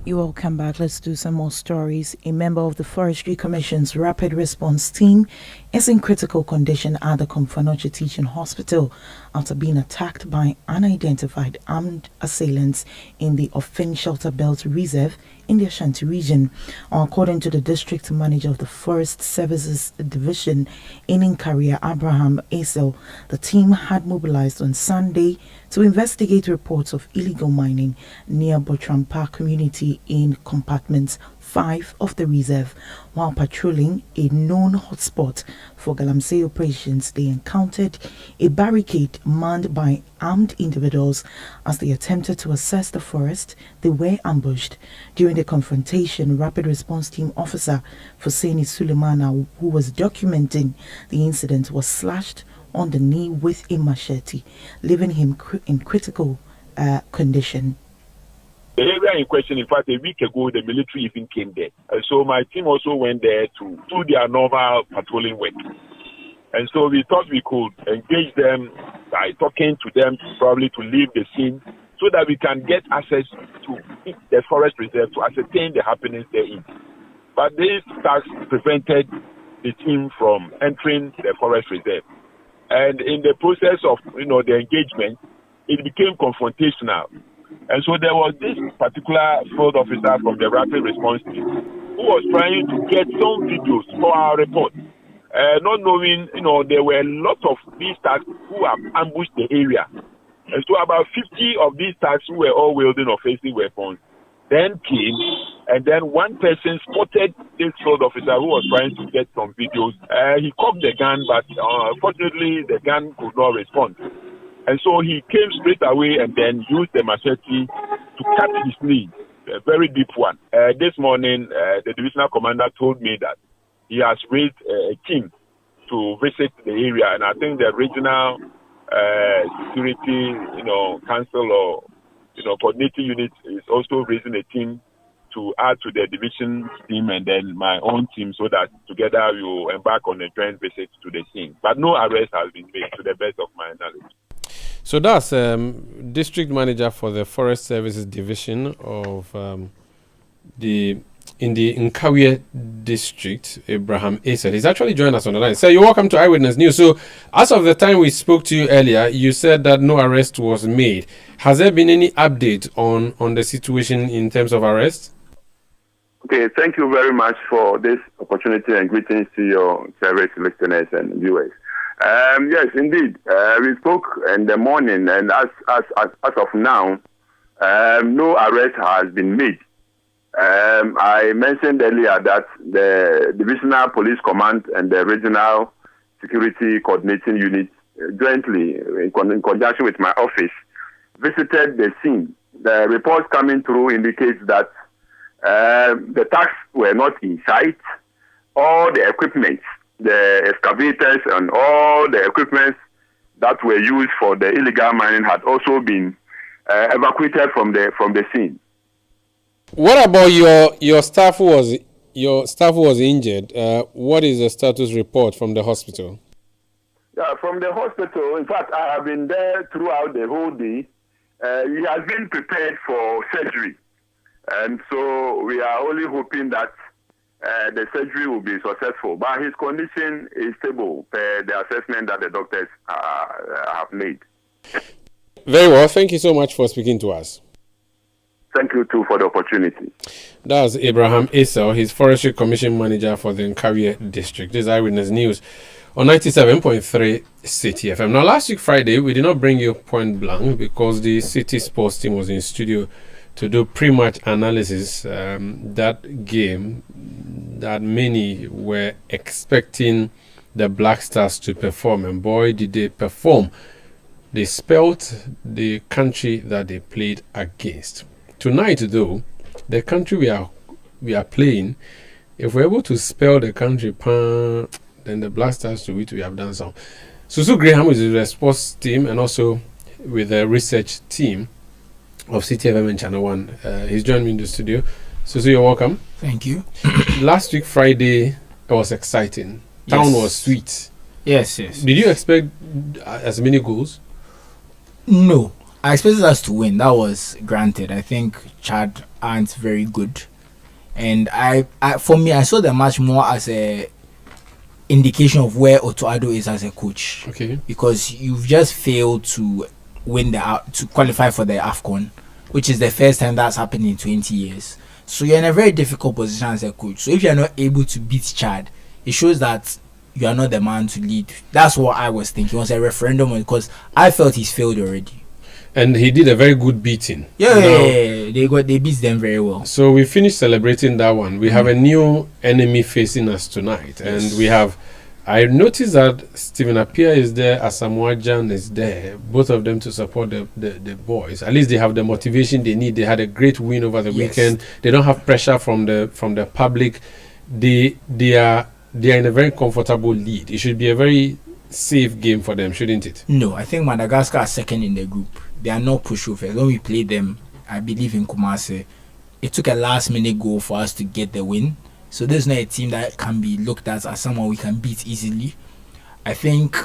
You all come back. Let's do some more stories. A member of the Forestry Commission's Rapid Response Team is in critical condition at the Komfanoche Teaching Hospital after being attacked by unidentified armed assailants in the Ofin Shelter Belt Reserve in the Ashanti region. According to the District Manager of the Forest Services Division in Inkaria, Abraham Asel, the team had mobilized on Sunday to investigate reports of illegal mining near Botrampa community in compartments 5 of the reserve. While patrolling a known hotspot for Galamsey operations, they encountered a barricade manned by armed individuals. As they attempted to access the forest, they were ambushed. During the confrontation, Rapid Response Team Officer Fuseni Sulemana, who was documenting the incident, was slashed on the knee with a machete, leaving him in critical condition. The area in question, in fact, a week ago, the military even came there. And so my team also went there to do their normal patrolling work. And so we thought we could engage them by talking to them, probably to leave the scene, so that we can get access to the forest reserve to ascertain the happenings therein. But this task prevented the team from entering the forest reserve. And in the process of, the engagement, it became confrontational. And so there was this particular field officer from the Rapid Response Team who was trying to get some videos for our report. Not knowing, there were a lot of these thugs who have ambushed the area. And so about 50 of these thugs who were all wielding offensive weapons then came, and then one person spotted this field officer who was trying to get some videos. He cocked the gun, but unfortunately the gun could not respond. And so he came straight away and then used the machete to cut his knee, a very deep one. This morning, the divisional commander told me that he has raised a team to visit the area, and I think the regional security, council or coordinating unit is also raising a team to add to the division team and then my own team, so that together we will embark on a joint visit to the scene. But no arrest has been made, to the best of my knowledge. So that's district manager for the Forest Services Division of in the Nkawie district, Abraham Asa. He's actually joined us on the line. So you're welcome to Eyewitness News. So as of the time we spoke to you earlier, you said that no arrest was made. Has there been any update on the situation in terms of arrest? Okay, thank you very much for this opportunity and greetings to your favorite listeners and viewers. Yes, indeed. We spoke in the morning, and as of now, no arrest has been made. I mentioned earlier that the Divisional Police Command and the Regional Security Coordinating Unit jointly, in conjunction with my office, visited the scene. The reports coming through indicates that the thugs were not in sight. All the equipment, the excavators and all the equipment that were used for the illegal mining had also been evacuated from the scene. What about your staff who was injured? What is the status report from the hospital? Yeah, from the hospital, in fact, I have been there throughout the whole day. He has been prepared for surgery. And so we are only hoping that the surgery will be successful. But his condition is stable per the assessment that the doctors have made. Very well. Thank you so much for speaking to us. Thank you too for the opportunity. That's Abraham Asa. He's Forestry Commission Manager for the Nkawie District. This is Eyewitness News on 97.3 Citi FM. Now, last week Friday, we did not bring you Point Blank because the Citi sports team was in studio to do pre-match analysis. That game that many were expecting the Black Stars to perform, and boy, did they perform. They spelt the country that they played against. Tonight, though, the country we are playing, if we're able to spell the country, then the Black Stars to which we have done some. Susu Graham is the sports team and also with the research team of Citi FM and Channel 1. He's joined me in the studio. Susu, you're welcome. Thank you. Last week, Friday, it was exciting. Town was sweet. Yes. Did you expect as many goals? No. I expected us to win. That was granted. I think Chad aren't very good. And for me, I saw the match more as a indication of where Otto Addo is as a coach. Okay. Because you've just failed to win to qualify for the AFCON, which is the first time that's happened in 20 years. So you're in a very difficult position as a coach. So if you're not able to beat Chad, it shows that you are not the man to lead. That's what I was thinking. It was a referendum because I felt he's failed already. And he did a very good beating. Yeah, they beat them very well. So we finished celebrating that one. We have a new enemy facing us tonight. Yes. And I noticed that Stephen Appiah is there, Asamoah Gyan is there, both of them to support the boys. At least they have the motivation they need. They had a great win over the weekend. They don't have pressure from the public. They are in a very comfortable lead. It should be a very safe game for them, shouldn't it? No, I think Madagascar are second in the group. They are not pushovers. When we played them, I believe in Kumasi, it took a last-minute goal for us to get the win. So this is not a team that can be looked at as someone we can beat easily. I think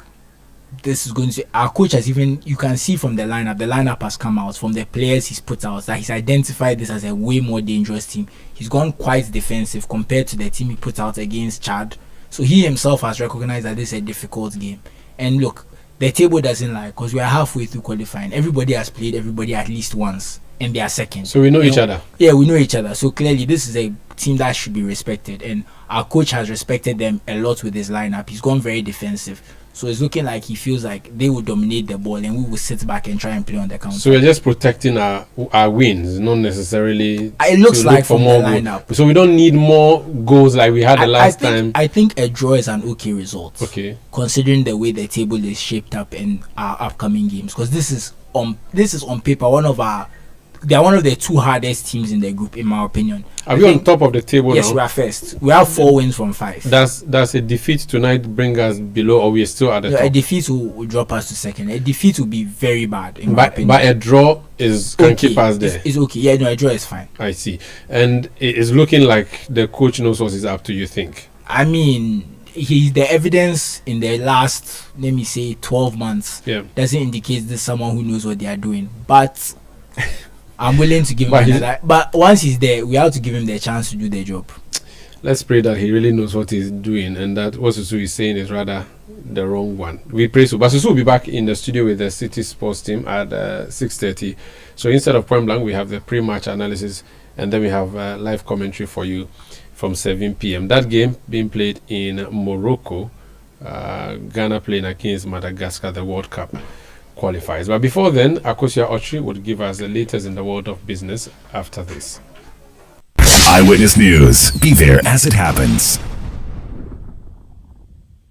this is going to... Our coach has even... You can see from the lineup has come out, from the players he's put out, that he's identified this as a way more dangerous team. He's gone quite defensive compared to the team he put out against Chad. So he himself has recognized that this is a difficult game. And look, the table doesn't lie because we are halfway through qualifying. Everybody has played everybody at least once. and they are second. So we know each other. Yeah, we know each other. So clearly, this is a team that should be respected, and our coach has respected them a lot with his lineup. He's gone very defensive. So it's looking like he feels like they will dominate the ball and we will sit back and try and play on the counter. So we're just protecting our wins, not necessarily. It looks like for from more the lineup. Goals. So we don't need more goals like we had the last time. I think a draw is an okay result. Okay. Considering the way the table is shaped up in our upcoming games, because this is on paper they are one of the two hardest teams in the group, in my opinion. Are we on top of the table yes, now? Yes, we are first. We have 4 wins from 5. Does a defeat tonight bring us below, or we are still at the top? A defeat will drop us to second. A defeat will be very bad, in my opinion. But a draw can keep us there. It's okay. Yeah, no, a draw is fine. I see. And it is looking like the coach knows what is up to, you think? I mean, the evidence in the last, let me say, 12 months doesn't indicate this is someone who knows what they are doing. But I'm willing to give him another. But once he's there, we have to give him the chance to do the job. Let's pray that he really knows what he's doing, and that what Susu is saying is rather the wrong one. We pray so. But Susu will be back in the studio with the Citi sports team at 6:30. So instead of point blank, we have the pre-match analysis, and then we have live commentary for you from 7 p.m. That game being played in Morocco, Ghana playing against Madagascar, the World Cup qualifiers. But before then, Akosia Ochri would give us the latest in the world of business after this. Eyewitness News. Be there as it happens.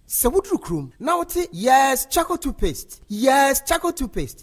Sewudru krum na wote yes charcoal toothpaste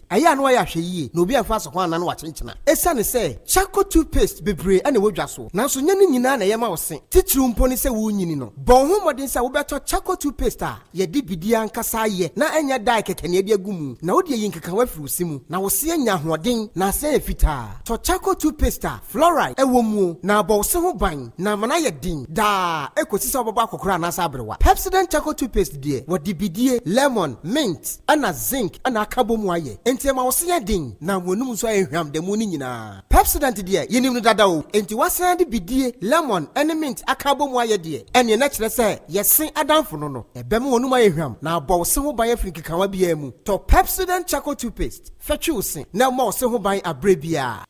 aya no ya hwe yie na obi amfa so hwan na no wachenchena esane se charcoal toothpaste bebre ane wodwa so na so nya ne nyina na yema wo se titru mpo ne se wo nyini no bon ho modin se wo beto charcoal toothpaste a ye di bidia nkasa ye na anya dai kekene ade agumu na wodi yin keka wafiri osimu na wo se nya hoden na se efita to charcoal toothpaste a fluoride ewo mu na bo se ho ban na mana ye din da ekosi se obaba akokora na sa abrewa Pepsodent charcoal toothpaste dear what dibidie lemon mint ana zinc ana akabomu aye enti ma wosia din na monum so ahwam de mu ni nyina Pepsodent dear yenim no dada o enti wasan de bidie lemon ene mint akabomu aye dear ene na kire se yesen adamfo no ebem wonum ahwam na abɔ se ho ban afiri kekawa bia mu to Pepsodent charcoal toothpaste fetwi se na ma se ho ban abrebia.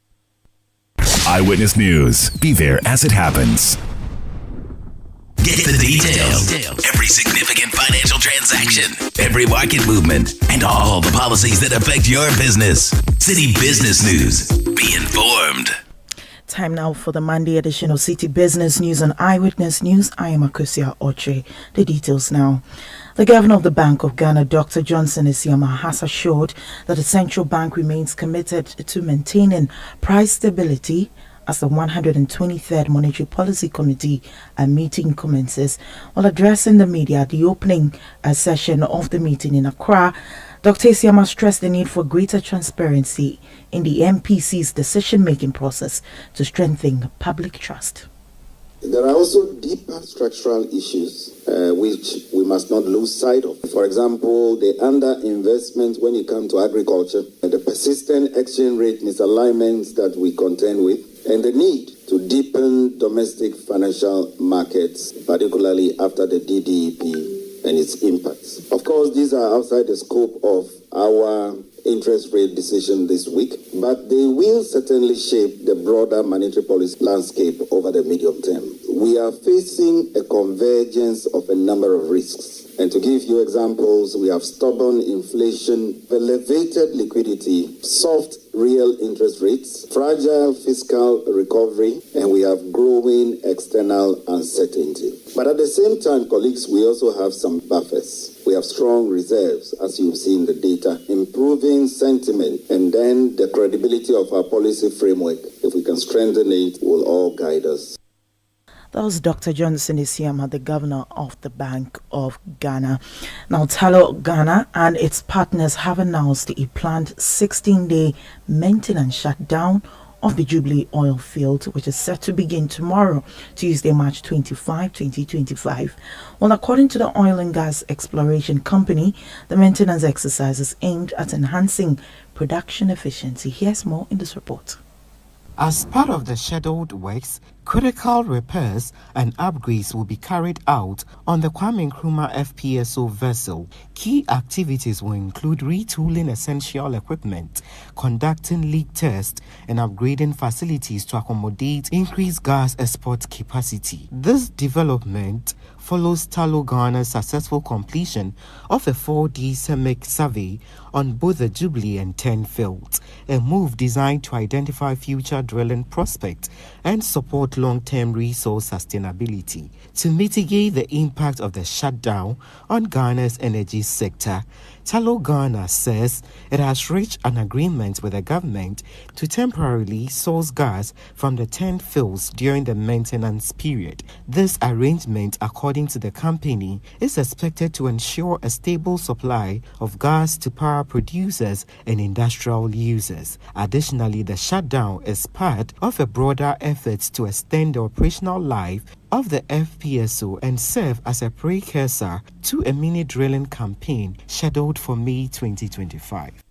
Eyewitness News. Be there as it happens. Get the details. Every significant financial transaction, every market movement, and all the policies that affect your business. Citi Business News. Be informed. Time now for the Monday edition of Citi Business News and Eyewitness News. I am Akosia Ochre. The details now. The Governor of the Bank of Ghana, Dr. Johnson Isiama, has assured that the central bank remains committed to maintaining price stability as the 123rd Monetary Policy Committee meeting commences. While addressing the media at the opening session of the meeting in Accra, Dr. Isiama stressed the need for greater transparency in the MPC's decision-making process to strengthen public trust. There are also deeper structural issues which we must not lose sight of. For example, the underinvestment when it comes to agriculture, the persistent exchange rate misalignments that we contend with, and the need to deepen domestic financial markets, particularly after the DDEP and its impacts. Of course, these are outside the scope of our interest rate decision this week, but they will certainly shape the broader monetary policy landscape over the medium term. We are facing a convergence of a number of risks. And to give you examples, we have stubborn inflation, elevated liquidity, soft real interest rates, fragile fiscal recovery, and we have growing external uncertainty. But at the same time, colleagues, we also have some buffers. We have strong reserves, as you've seen the data, improving sentiment, and then the credibility of our policy framework, if we can strengthen it, will all guide us. That was Dr. Johnson Isiama, the Governor of the Bank of Ghana. Now, Tullow Ghana and its partners have announced a planned 16-day maintenance shutdown of the Jubilee oil field, which is set to begin tomorrow, Tuesday, March 25, 2025. Well, according to the Oil and Gas Exploration Company, the maintenance exercise is aimed at enhancing production efficiency. Here's more in this report. As part of the scheduled works, Critical repairs and upgrades will be carried out on the Kwame Nkrumah FPSO vessel. Key activities will include retooling essential equipment, conducting leak tests, and upgrading facilities to accommodate increased gas export capacity. This development follows Tullow Ghana's successful completion of a 4D seismic survey on both the Jubilee and 10 fields, a move designed to identify future drilling prospects and support long-term resource sustainability. To mitigate the impact of the shutdown on Ghana's energy sector, Tullow Ghana says it has reached an agreement with the government to temporarily source gas from the 10 fields during the maintenance period. This arrangement, according to the company, is expected to ensure a stable supply of gas to power producers and industrial users. Additionally, the shutdown is part of a broader effort to extend the operational life of the FPSO and serve as a precursor to a mini drilling campaign scheduled for May 2025.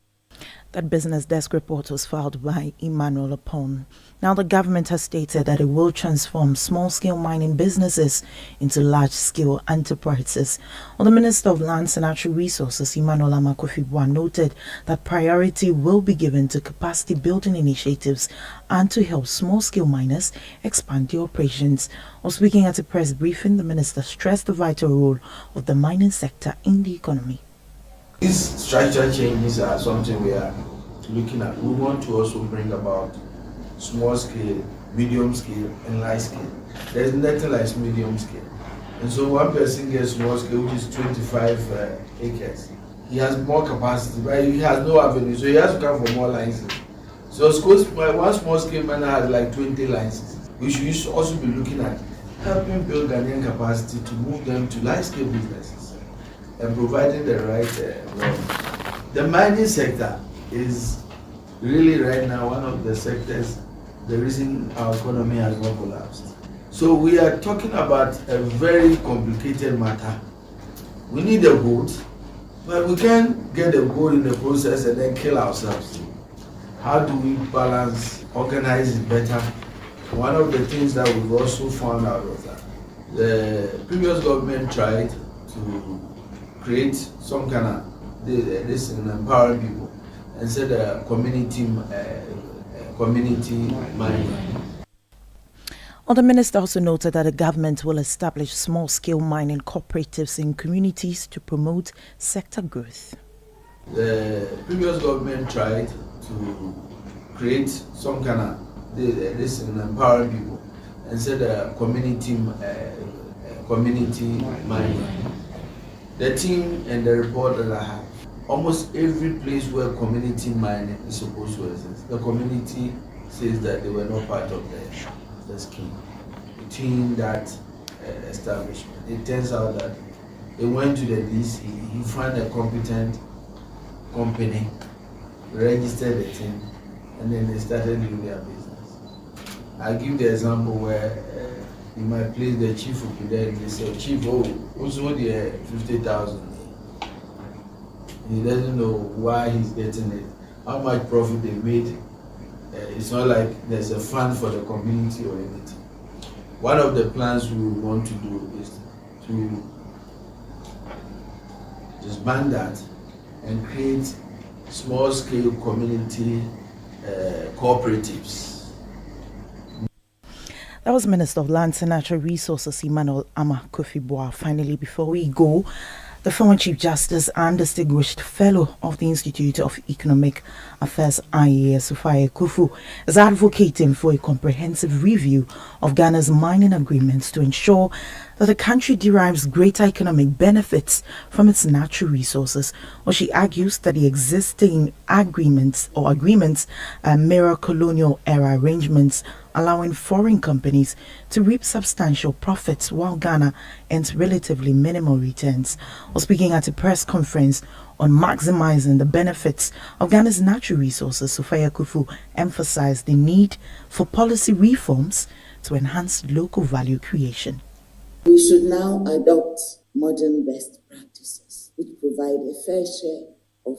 That business desk report was filed by Emmanuel Upon. Now, the government has stated that it will transform small-scale mining businesses into large-scale enterprises. Well, the Minister of Lands and Natural Resources, Emmanuel Amakofibwa, noted that priority will be given to capacity-building initiatives and to help small-scale miners expand their operations. While speaking at a press briefing, the minister stressed the vital role of the mining sector in the economy. These structural changes are something we are looking at. We want to also bring about small scale, medium scale, and large scale. There's nothing like medium scale. And so one person gets small scale, which is 25 acres. He has more capacity, but he has no avenue, so he has to come for more licenses. So one small scale miner has like 20 licenses. We should also be looking at helping build Ghanaian capacity to move them to large scale businesses and providing the right The mining sector is really right now one of the sectors, the reason our economy has not collapsed. So we are talking about a very complicated matter. We need a gold, but we can't get the gold in the process and then kill ourselves. How do we balance, organize it better? One of the things that we've also found out was that the previous government tried to create some kind of this in empowering people and said community mining. Well, the minister also noted that the government will establish small-scale mining cooperatives in communities to promote sector growth. The previous government tried to create some kind of this in empowering people and said community mining. The team and the report that I have, almost every place where community mining is supposed to exist, the community says that they were not part of the scheme. Between that establishment, it turns out that they went to the DC, he found a competent company, registered the team, and then they started doing their business. I give the example where in my place, the chief will be there and they say, Chief, also the 50,000. He doesn't know why he's getting it, how much profit they made. It's not like there's a fund for the community or anything. One of the plans we want to do is to disband that and create small-scale community cooperatives. That was Minister of Lands and Natural Resources, Emmanuel Amakofibwa. Finally, before we go, the former Chief Justice and Distinguished Fellow of the Institute of Economic Affairs, IES, Sufai Kufu, is advocating for a comprehensive review of Ghana's mining agreements to ensure that the country derives greater economic benefits from its natural resources. Well, she argues that the existing agreements mirror colonial era arrangements allowing foreign companies to reap substantial profits while Ghana earns relatively minimal returns. While speaking at a press conference on maximizing the benefits of Ghana's natural resources, Sufai Kufu emphasized the need for policy reforms to enhance local value creation. We should now adopt modern best practices which provide a fair share of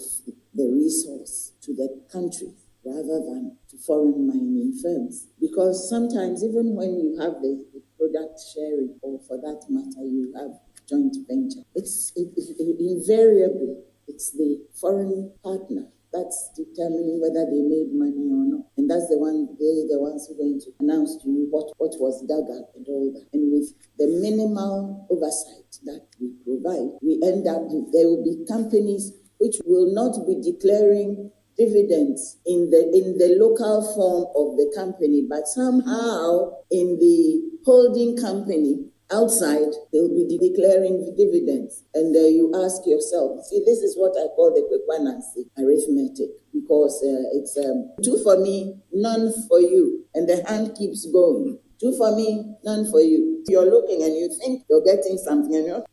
the resource to the country rather than to foreign mining firms. Because sometimes even when you have the product sharing, or for that matter, you have joint venture, it's invariably it's the foreign partner that's determining whether they made money or not. And that's they're the ones who are going to announce to you what was dug up and all that. And with the minimal oversight that we provide, we end up, there will be companies which will not be declaring dividends in the local form of the company, but somehow in the holding company outside, they'll be declaring dividends. And you ask yourself, see, this is what I call the Kwekwanansi arithmetic, because it's 2 for me, none for you. And the hand keeps going. 2 for me, none for you. You're looking and you think you're getting something and you're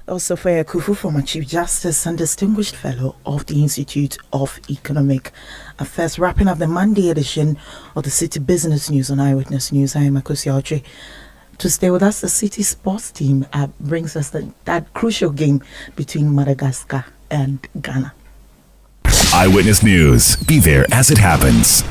Also, for Kufu, former Chief Justice and Distinguished Fellow of the Institute of Economic Affairs. Wrapping up the Monday edition of the Citi Business News on Eyewitness News, I am Akosi Auche. To stay with us, the Citi sports team brings us that crucial game between Madagascar and Ghana. Eyewitness News. Be there as it happens.